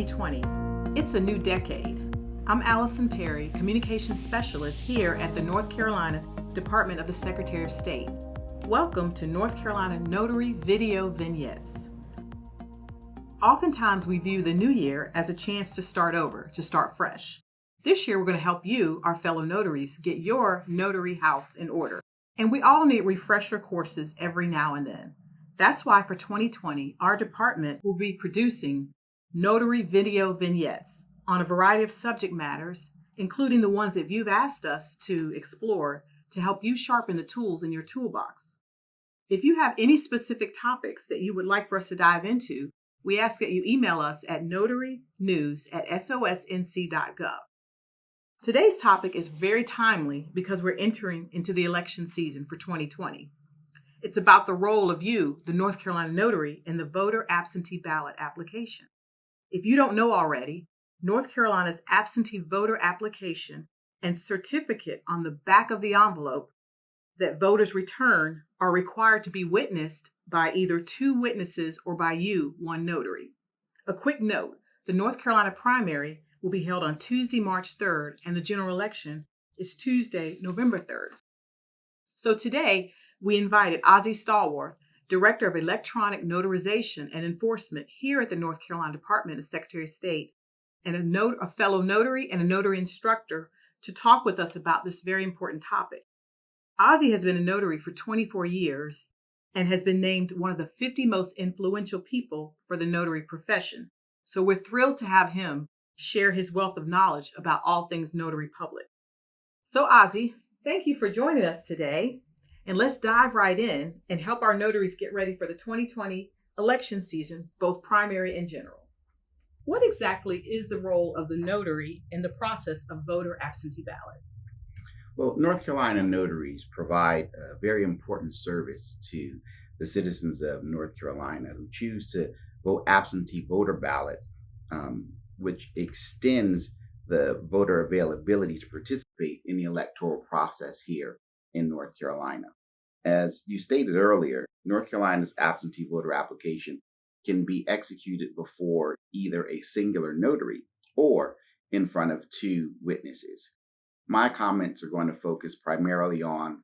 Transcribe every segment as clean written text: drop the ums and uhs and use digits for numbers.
2020. It's a new decade. I'm Allison Perry, Communications Specialist here at the North Carolina Department of the Secretary of State. Welcome to North Carolina Notary Video Vignettes. Oftentimes we view the new year as a chance to start over, to start fresh. This year we're going to help you, our fellow notaries, get your notary house in order. And we all need refresher courses every now and then. That's why for 2020, our department will be producing Notary Video Vignettes on a variety of subject matters, including the ones that you've asked us to explore to help you sharpen the tools in your toolbox. If you have any specific topics that you would like for us to dive into, we ask that you email us at notarynews@sosnc.gov. Today's topic is very timely because we're entering into the election season for 2020. It's about the role of you, the North Carolina notary, in the voter absentee ballot application. If you don't know already, North Carolina's absentee voter application and certificate on the back of the envelope that voters return are required to be witnessed by either two witnesses or by you, one notary. A quick note, the North Carolina primary will be held on Tuesday, March 3rd, and the general election is Tuesday, November 3rd. So today, we invited Ozzie Stallworth, Director of Electronic Notarization and Enforcement here at the North Carolina Department of Secretary of State, and a fellow notary and a notary instructor to talk with us about this very important topic. Ozzie has been a notary for 24 years and has been named one of the 50 most influential people for the notary profession. So we're thrilled to have him share his wealth of knowledge about all things notary public. So Ozzie, thank you for joining us today. And let's dive right in and help our notaries get ready for the 2020 election season, both primary and general. What exactly is the role of the notary in the process of voter absentee ballot? Well, North Carolina notaries provide a very important service to the citizens of North Carolina who choose to vote absentee voter ballot, which extends the voter availability to participate in the electoral process here in North Carolina. As you stated earlier, North Carolina's absentee voter application can be executed before either a singular notary or in front of two witnesses. My comments are going to focus primarily on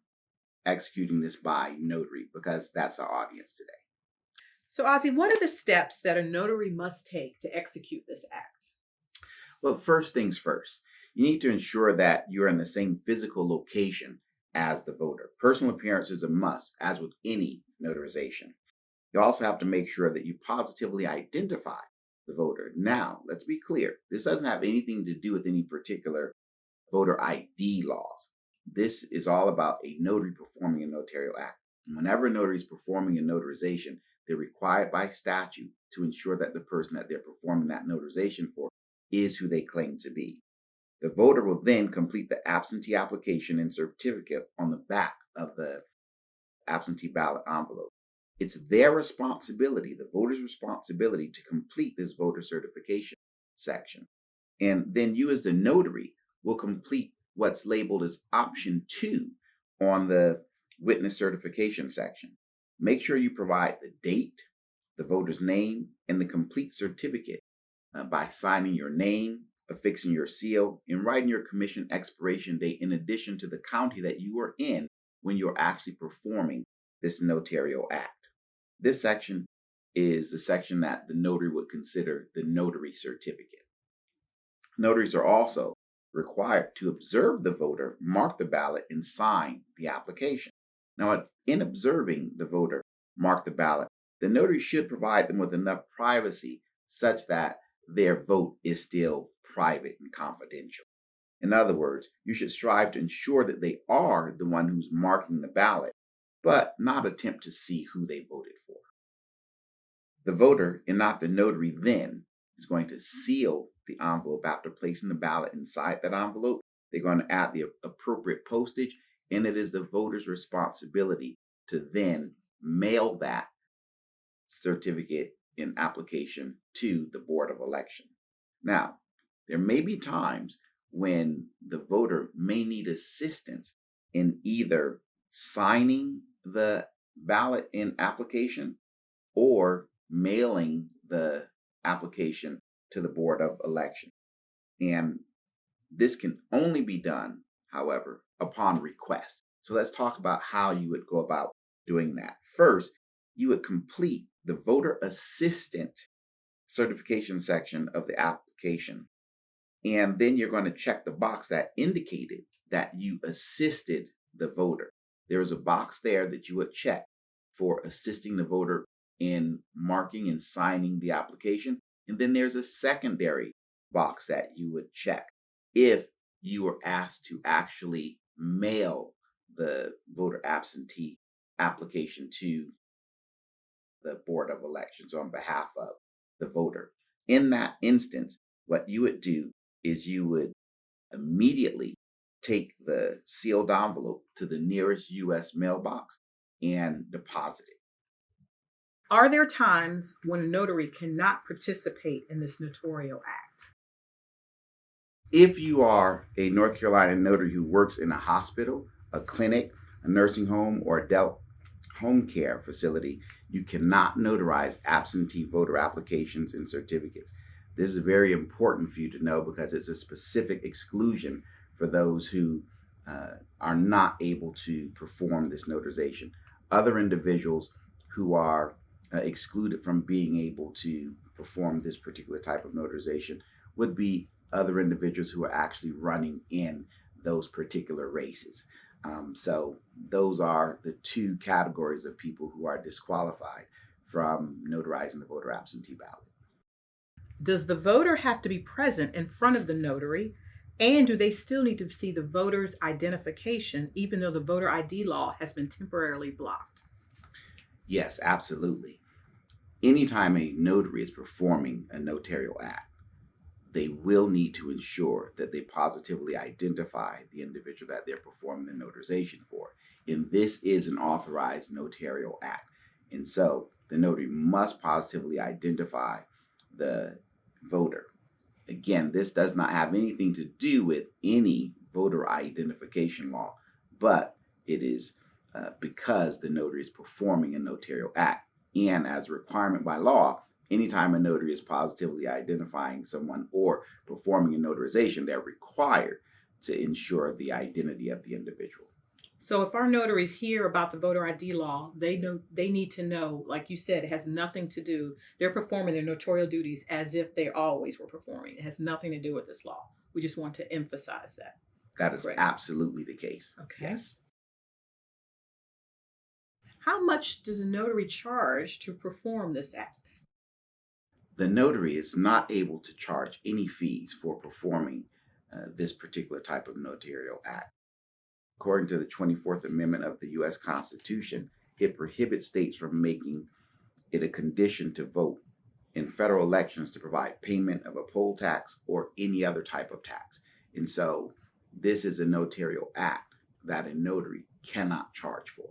executing this by notary because that's our audience today. So Ozzie, what are the steps that a notary must take to execute this act? Well, first things first, you need to ensure that you're in the same physical location as the voter. Personal appearance is a must, as with any notarization. You also have to make sure that you positively identify the voter. Now, let's be clear, this doesn't have anything to do with any particular voter ID laws. This is all about a notary performing a notarial act. Whenever a notary is performing a notarization, they're required by statute to ensure that the person that they're performing that notarization for is who they claim to be. The voter will then complete the absentee application and certificate on the back of the absentee ballot envelope. It's their responsibility, the voter's responsibility, to complete this voter certification section. And then you as the notary will complete what's labeled as option 2 on the witness certification section. Make sure you provide the date, the voter's name, and the complete certificate by signing your name, affixing your seal, and writing your commission expiration date in addition to the county that you are in when you're actually performing this notarial act. This section is the section that the notary would consider the notary certificate. Notaries are also required to observe the voter, mark the ballot, and sign the application. Now, in observing the voter mark the ballot, the notary should provide them with enough privacy such that their vote is still private and confidential. In other words, you should strive to ensure that they are the one who's marking the ballot, but not attempt to see who they voted for. The voter, and not the notary, then is going to seal the envelope after placing the ballot inside that envelope. They're going to add the appropriate postage, and it is the voter's responsibility to then mail that certificate in application to the Board of Election. Now, there may be times when the voter may need assistance in either signing the ballot in application or mailing the application to the Board of Election. And this can only be done, however, upon request. So let's talk about how you would go about doing that. First, you would complete the voter assistant certification section of the application. And then you're going to check the box that indicated that you assisted the voter. There is a box there that you would check for assisting the voter in marking and signing the application. And then there's a secondary box that you would check if you were asked to actually mail the voter absentee application to the Board of Elections on behalf of the voter. In that instance, what you would do is you would immediately take the sealed envelope to the nearest U.S. mailbox and deposit it. Are there times when a notary cannot participate in this notarial act? If you are a North Carolina notary who works in a hospital, a clinic, a nursing home, or adult home care facility, you cannot notarize absentee voter applications and certificates. This is very important for you to know because it's a specific exclusion for those who are not able to perform this notarization. Other individuals who are excluded from being able to perform this particular type of notarization would be other individuals who are actually running in those particular races. So those are the two categories of people who are disqualified from notarizing the voter absentee ballot. Does the voter have to be present in front of the notary? And do they still need to see the voter's identification, even though the voter ID law has been temporarily blocked? Yes, absolutely. Anytime a notary is performing a notarial act, they will need to ensure that they positively identify the individual that they're performing the notarization for. And this is an authorized notarial act. And so the notary must positively identify the voter. Again, this does not have anything to do with any voter identification law, but it is because the notary is performing a notarial act. And as a requirement by law, anytime a notary is positively identifying someone or performing a notarization, they're required to ensure the identity of the individual. So if our notaries hear about the voter ID law, they need to know, like you said, it has nothing to do. They're performing their notarial duties as if they always were performing. It has nothing to do with this law. We just want to emphasize that. That is Correct. absolutely the case. Okay. Yes. How much does a notary charge to perform this act? The notary is not able to charge any fees for performing this particular type of notarial act. According to the 24th Amendment of the U.S. Constitution, it prohibits states from making it a condition to vote in federal elections to provide payment of a poll tax or any other type of tax. And so this is a notarial act that a notary cannot charge for.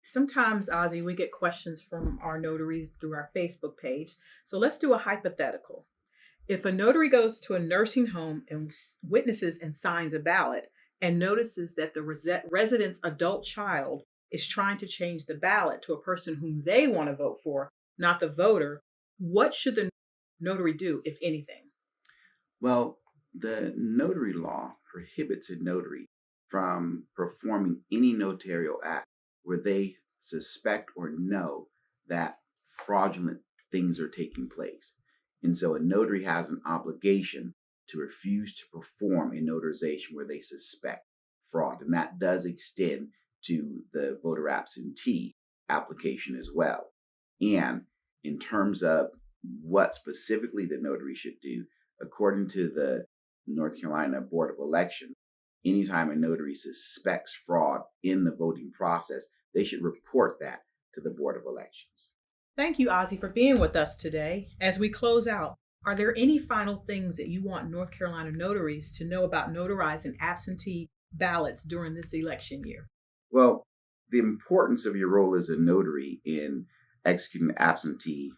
Sometimes, Ozzy, we get questions from our notaries through our Facebook page. So let's do a hypothetical. If a notary goes to a nursing home and witnesses and signs a ballot and notices that the resident's adult child is trying to change the ballot to a person whom they want to vote for, not the voter, what should the notary do, if anything? Well, the notary law prohibits a notary from performing any notarial act where they suspect or know that fraudulent things are taking place. And so a notary has an obligation to refuse to perform a notarization where they suspect fraud. And that does extend to the voter absentee application as well. And in terms of what specifically the notary should do, according to the North Carolina Board of Election, anytime a notary suspects fraud in the voting process, they should report that to the Board of Elections. Thank you, Ozzy, for being with us today. As we close out, are there any final things that you want North Carolina notaries to know about notarizing absentee ballots during this election year? Well, the importance of your role as a notary in executing the absentee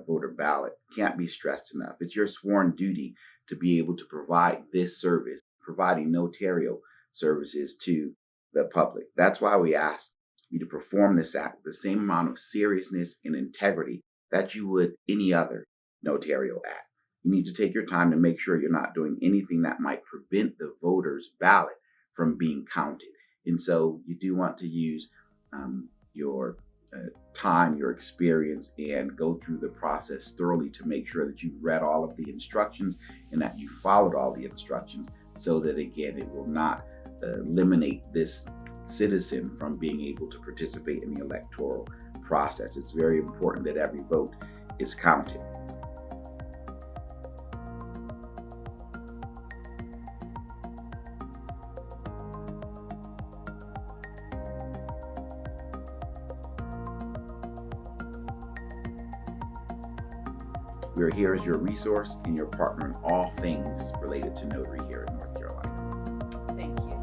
voter ballot can't be stressed enough. It's your sworn duty to be able to provide this service, providing notarial services to the public. That's why we ask you to perform this act with the same amount of seriousness and integrity that you would any other notarial act. You need to take your time to make sure you're not doing anything that might prevent the voter's ballot from being counted. And so you do want to use your time, your experience, and go through the process thoroughly to make sure that you've read all of the instructions and that you followed all the instructions, so that, again, it will not eliminate this citizen from being able to participate in the electoral process. It's very important that every vote is counted. We're here as your resource and your partner in all things related to notary here in North Carolina. Thank you.